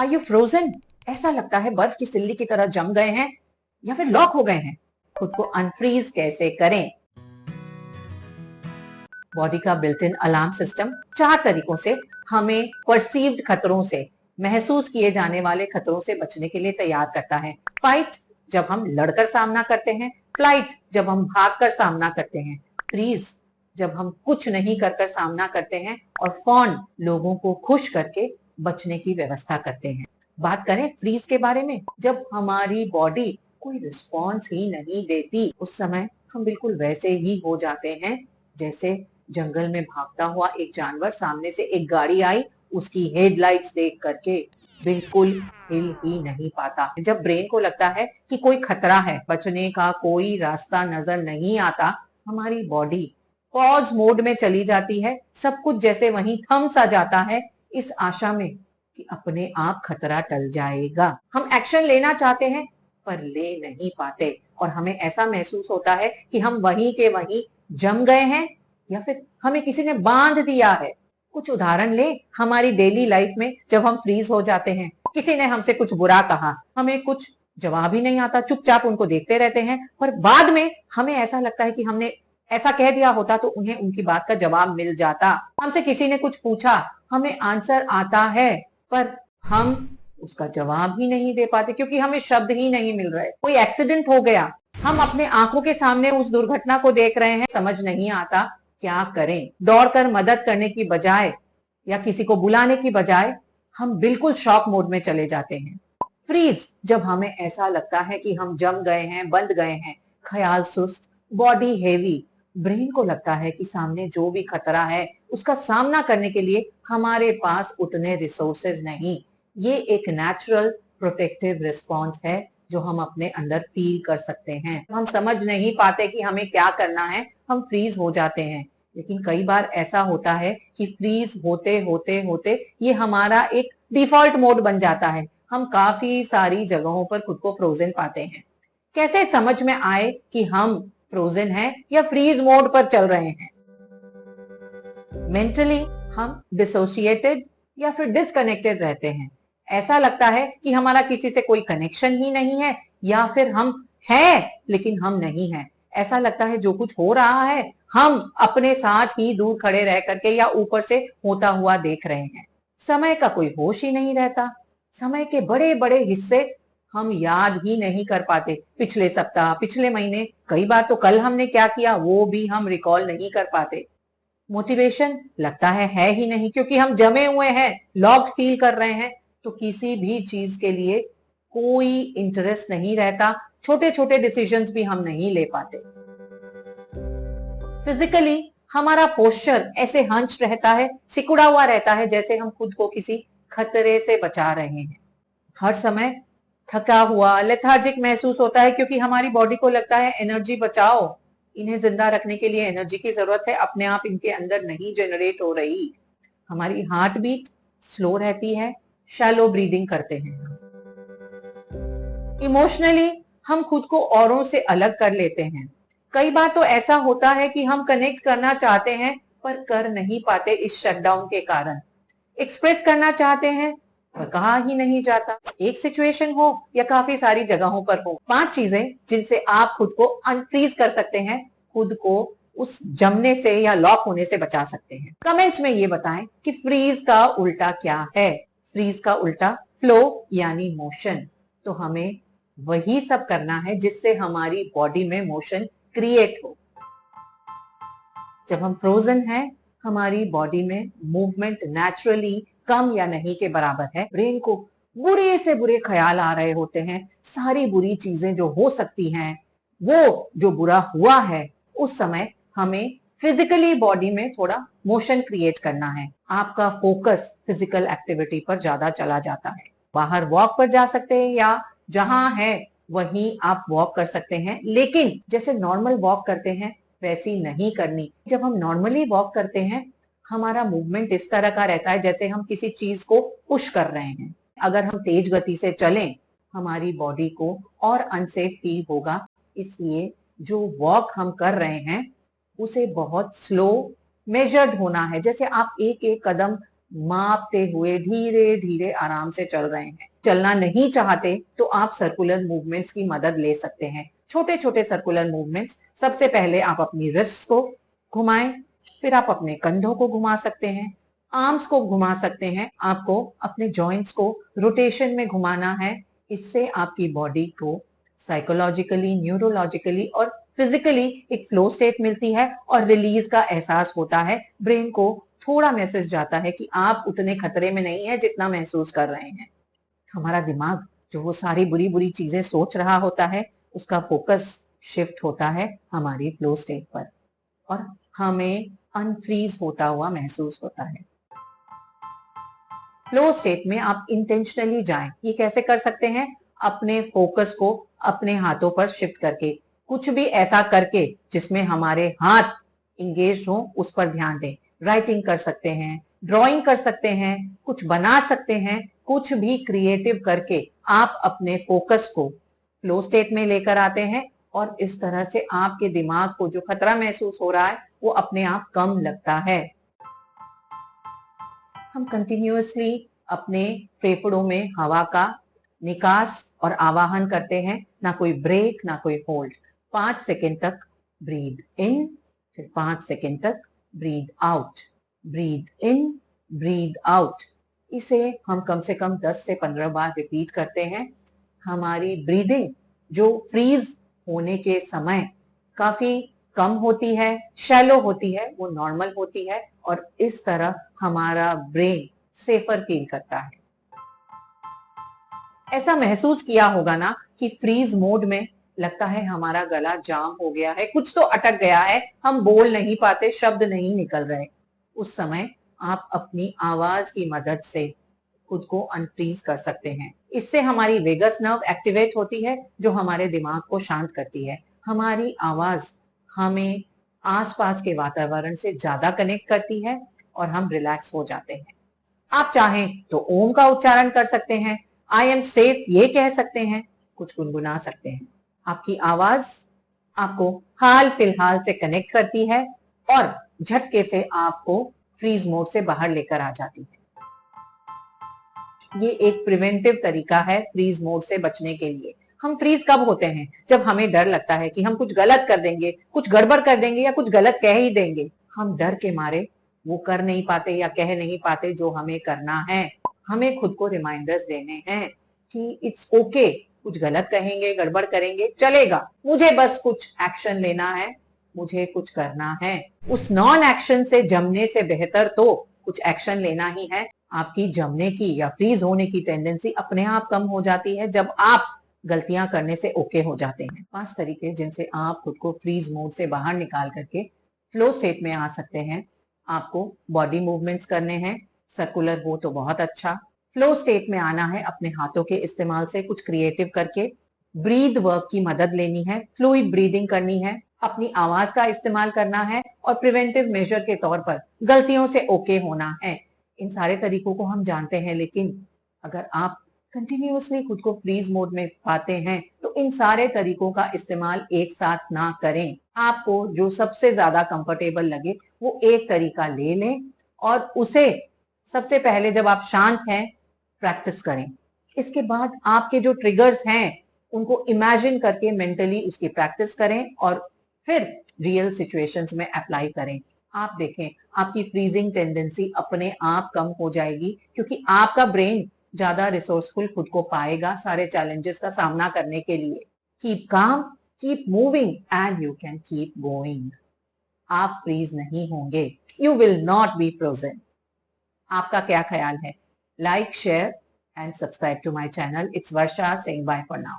Are you frozen? ऐसा लगता है बर्फ की सिल्ली की तरह जम गए हैं या फिर लॉक हो गए हैं। खुद को अनफ्रीज कैसे करें? बॉडी का बिल्ट इन अलार्म सिस्टम 4 तरीकों से हमें परसीव्ड खतरों से, महसूस किए जाने वाले खतरों से बचने के लिए तैयार करता है। फाइट, जब हम लड़कर सामना करते हैं। फ्लाइट, जब हम भागकर सामना करते हैं। फ्रीज, जब हम कुछ नहीं कर सामना करते हैं। और फॉन, लोगों को खुश करके बचने की व्यवस्था करते हैं। बात करें फ्रीज के बारे में, जब हमारी बॉडी कोई रिस्पॉन्स ही नहीं देती, उस समय हम बिल्कुल वैसे ही हो जाते हैं जैसे जंगल में भागता हुआ एक जानवर सामने से एक गाड़ी आई, उसकी हेडलाइट्स देख करके बिल्कुल हिल ही नहीं पाता। जब ब्रेन को लगता है कि कोई खतरा है, बचने का कोई रास्ता नजर नहीं आता, हमारी बॉडी पॉज मोड में चली जाती है। सब कुछ जैसे वहीं थम सा जाता है, इस आशा में कि अपने आप खतरा टल जाएगा। हम एक्शन लेना चाहते हैं पर ले नहीं पाते, और हमें ऐसा महसूस होता है कि हम वहीं के वहीं जम गए हैं या फिर हमें किसी ने बांध दिया है। कुछ उदाहरण ले हमारी डेली लाइफ में, जब हम फ्रीज हो जाते हैं, किसी ने हमसे कुछ बुरा कहा, हमें कुछ जवाब ही नहीं आता, चुपचाप उनको देखते रहते हैं, पर बाद में हमें ऐसा लगता है कि हमने ऐसा कह दिया होता तो उन्हें उनकी बात का जवाब मिल जाता। हमसे किसी ने कुछ पूछा, हमें आंसर आता है पर हम उसका जवाब ही नहीं दे पाते क्योंकि हमें शब्द ही नहीं मिल रहे। कोई एक्सीडेंट हो गया, हम अपने आंखों के सामने उस दुर्घटना को देख रहे हैं, समझ नहीं आता क्या करें। दौड़कर मदद करने की बजाय या किसी को बुलाने की बजाय हम बिल्कुल शॉक मोड में चले जाते हैं। फ्रीज, जब हमें ऐसा लगता है कि हम जम गए हैं, बंद गए हैं, ख्याल सुस्त, बॉडी हेवी, ब्रेन को लगता है कि सामने जो भी खतरा है उसका सामना करने के लिए हमारे पास उतने रिसोर्सेज नहीं। ये एक नेचुरल प्रोटेक्टिव रिस्पॉन्स है जो हम अपने अंदर फील कर सकते हैं। हम समझ नहीं पाते कि हमें क्या करना है, हम फ्रीज हो जाते हैं। लेकिन कई बार ऐसा होता है कि फ्रीज होते होते होते ये हमारा एक डिफॉल्ट मोड बन जाता है। हम काफी सारी जगहों पर खुद को फ्रोजन पाते हैं। कैसे समझ में आए कि हम फ्रोजन हैं या फ्रीज मोड पर चल रहे हैं? मेंटली हम डिसोसिएटेड या फिर डिसकनेक्टेड रहते हैं। ऐसा लगता है कि हमारा किसी से कोई कनेक्शन ही नहीं है, या फिर हम हैं लेकिन हम नहीं हैं। ऐसा लगता है जो कुछ हो रहा है हम अपने साथ ही दूर खड़े रह करके या ऊपर से होता हुआ देख रहे हैं। समय का कोई होश ही नहीं रहता। समय के बड़े बड़े हिस्से हम याद ही नहीं कर पाते। पिछले सप्ताह, पिछले महीने, कई बार तो कल हमने क्या किया वो भी हम रिकॉल नहीं कर पाते। मोटिवेशन लगता है ही नहीं क्योंकि हम जमे हुए हैं, लॉक्ड फील कर रहे हैं, तो किसी भी चीज के लिए कोई इंटरेस्ट नहीं रहता। छोटे छोटे डिसीजंस भी हम नहीं ले पाते। फिजिकली हमारा पोस्चर ऐसे हंच रहता है, सिकुड़ा हुआ रहता है, जैसे हम खुद को किसी खतरे से बचा रहे हैं। हर समय थका हुआ, लेथार्जिक महसूस होता है क्योंकि हमारी बॉडी को लगता है एनर्जी बचाओ, इन्हें जिंदा रखने के लिए एनर्जी की जरूरत है, अपने आप इनके अंदर नहीं जनरेट हो रही। हमारी हार्ट बीट स्लो रहती है, शैलो ब्रीदिंग करते हैं। इमोशनली हम खुद को औरों से अलग कर लेते हैं। कई बार तो ऐसा होता है कि हम कनेक्ट करना चाहते हैं पर कर नहीं पाते इस शटडाउन के कारण। एक्सप्रेस करना चाहते हैं पर कहा ही नहीं जाता। एक सिचुएशन हो या काफी सारी जगहों पर हो, 5 चीजें जिनसे आप खुद को अनफ्रीज कर सकते हैं, खुद को उस जमने से या लॉक होने से बचा सकते हैं। कमेंट्स में ये बताएं कि फ्रीज का उल्टा क्या है। फ्रीज का उल्टा फ्लो यानी मोशन। तो हमें वही सब करना है जिससे हमारी बॉडी में मोशन क्रिएट हो। जब हम फ्रोजन हैं, हमारी बॉडी में मूवमेंट नेचुरली कम या नहीं के बराबर है। ब्रेन को बुरे से बुरे ख्याल आ रहे होते हैं, सारी बुरी चीजें जो हो सकती हैं, वो जो बुरा हुआ है, उस समय हमें फिजिकली बॉडी में थोड़ा मोशन क्रिएट करना है। आपका फोकस फिजिकल एक्टिविटी पर ज्यादा चला जाता है। बाहर वॉक पर जा सकते हैं या जहां है वहीं आप वॉक कर सकते हैं, लेकिन जैसे नॉर्मल वॉक करते हैं वैसी नहीं करनी। जब हम नॉर्मली वॉक करते हैं, हमारा मूवमेंट इस तरह का रहता है जैसे हम किसी चीज को पुश कर रहे हैं। अगर हम तेज गति से चलें, हमारी बॉडी को और अनसेफ फील होगा। इसलिए जो वॉक हम कर रहे हैं उसे बहुत स्लो मेजर्ड होना है। जैसे आप एक एक कदम मापते हुए धीरे धीरे आराम से चल रहे हैं। चलना नहीं चाहते तो आप सर्कुलर मूवमेंट्स की मदद ले सकते हैं। छोटे छोटे सर्कुलर मूवमेंट्स। सबसे पहले आप अपनी रिस्ट को घुमाएं, फिर आप अपने कंधों को घुमा सकते हैं, आर्म्स को घुमा सकते हैं। आपको अपने जॉइंट्स को रोटेशन में घुमाना है। इससे आपकी बॉडी को साइकोलॉजिकली, न्यूरोलॉजिकली और फिजिकली एक फ्लो स्टेट मिलती है और रिलीज का एहसास होता है। ब्रेन को थोड़ा मैसेज जाता है कि आप उतने खतरे में नहीं है जितना महसूस कर रहे हैं। हमारा दिमाग जो वो सारी बुरी बुरी चीजें सोच रहा होता है, उसका फोकस शिफ्ट होता है हमारी फ्लो स्टेट पर और हमें अनफ्रीज होता हुआ महसूस होता है। फ्लो स्टेट में आप इंटेंशनली जाएं। ये कैसे कर सकते हैं? अपने फोकस को अपने हाथों पर शिफ्ट करके, कुछ भी ऐसा करके जिसमें हमारे हाथ इंगेज हो, उस पर ध्यान दें। राइटिंग कर सकते हैं, ड्राइंग कर सकते हैं, कुछ बना सकते हैं, कुछ भी क्रिएटिव करके आप अपने फोकस को फ्लो स्टेट में लेकर आते हैं और इस तरह से आपके दिमाग को जो खतरा महसूस हो रहा है वो अपने आप कम लगता है। हम कंटिन्यूअसली अपने फेफड़ों में हवा का निकास और आवाहन करते हैं, ना कोई ब्रेक ना कोई होल्ड। 5 सेकेंड तक ब्रीद इन, फिर 5 सेकेंड तक breathe out, breathe in, breathe out. इसे हम कम से कम 10 से 15 बार रिपीट करते हैं। हमारी ब्रीदिंग जो फ्रीज होने के समय काफी कम होती है, शैलो होती है, वो नॉर्मल होती है और इस तरह हमारा ब्रेन सेफर फील करता है। ऐसा महसूस किया होगा ना कि फ्रीज मोड में लगता है हमारा गला जाम हो गया है, कुछ तो अटक गया है, हम बोल नहीं पाते, शब्द नहीं निकल रहे। उस समय आप अपनी आवाज की मदद से खुद को अनफ्रीज कर सकते हैं। इससे हमारी वेगस नर्व एक्टिवेट होती है जो हमारे दिमाग को शांत करती है। हमारी आवाज हमें आसपास के वातावरण से ज्यादा कनेक्ट करती है और हम रिलैक्स हो जाते हैं। आप चाहें तो ओम का उच्चारण कर सकते हैं, आई एम सेफ ये कह सकते हैं, कुछ गुनगुना सकते हैं। आपकी आवाज आपको हाल फिलहाल से कनेक्ट करती है और झटके से आपको फ्रीज मोड से बाहर लेकर आ जाती है। ये एक प्रिवेंटिव तरीका है फ्रीज मोड से बचने के लिए। हम फ्रीज कब होते हैं? जब हमें डर लगता है कि हम कुछ गलत कर देंगे, कुछ गड़बड़ कर देंगे या कुछ गलत कह ही देंगे। हम डर के मारे वो कर नहीं पाते या कह नहीं पाते जो हमें करना है। हमें खुद को रिमाइंडर्स देने हैं कि इट्स ओके, कुछ गलत कहेंगे, गड़बड़ करेंगे, चलेगा, मुझे बस कुछ एक्शन लेना है, मुझे कुछ करना है। उस नॉन एक्शन से जमने से बेहतर तो कुछ एक्शन लेना ही है। आपकी जमने की या फ्रीज होने की टेंडेंसी अपने आप कम हो जाती है जब आप गलतियां करने से ओके हो जाते हैं। 5 तरीके जिनसे आप खुद को फ्रीज मोड से बाहर निकाल करके फ्लो स्टेट में आ सकते हैं। आपको बॉडी मूवमेंट्स करने हैं, सर्कुलर हो तो बहुत अच्छा। फ्लो स्टेट में आना है अपने हाथों के इस्तेमाल से, कुछ क्रिएटिव करके। ब्रीद वर्क की मदद लेनी है, फ्लूइड ब्रीदिंग करनी है, अपनी आवाज का इस्तेमाल करना है और प्रिवेंटिव मेजर के तौर पर गलतियों से ओके होना है। इन सारे तरीकों को हम जानते हैं, लेकिन अगर आप कंटिन्यूअसली खुद को फ्रीज मोड में पाते हैं तो इन सारे तरीकों का इस्तेमाल एक साथ ना करें। आपको जो सबसे ज्यादा कंफर्टेबल लगे वो एक तरीका ले लें और उसे सबसे पहले जब आप शांत हैं प्रैक्टिस करें। इसके बाद आपके जो ट्रिगर्स हैं उनको इमेजिन करके मेंटली उसकी प्रैक्टिस करें और फिर रियल सिचुएशंस में अप्लाई करें। आप देखें आपकी फ्रीजिंग टेंडेंसी अपने आप कम हो जाएगी क्योंकि आपका ब्रेन ज्यादा रिसोर्सफुल खुद को पाएगा सारे चैलेंजेस का सामना करने के लिए। Keep calm, keep moving and you can keep going. आप फ्रीज नहीं होंगे, you will not be frozen. आपका क्या ख्याल है? Like, share and subscribe to my channel. It's Varsha saying bye for now.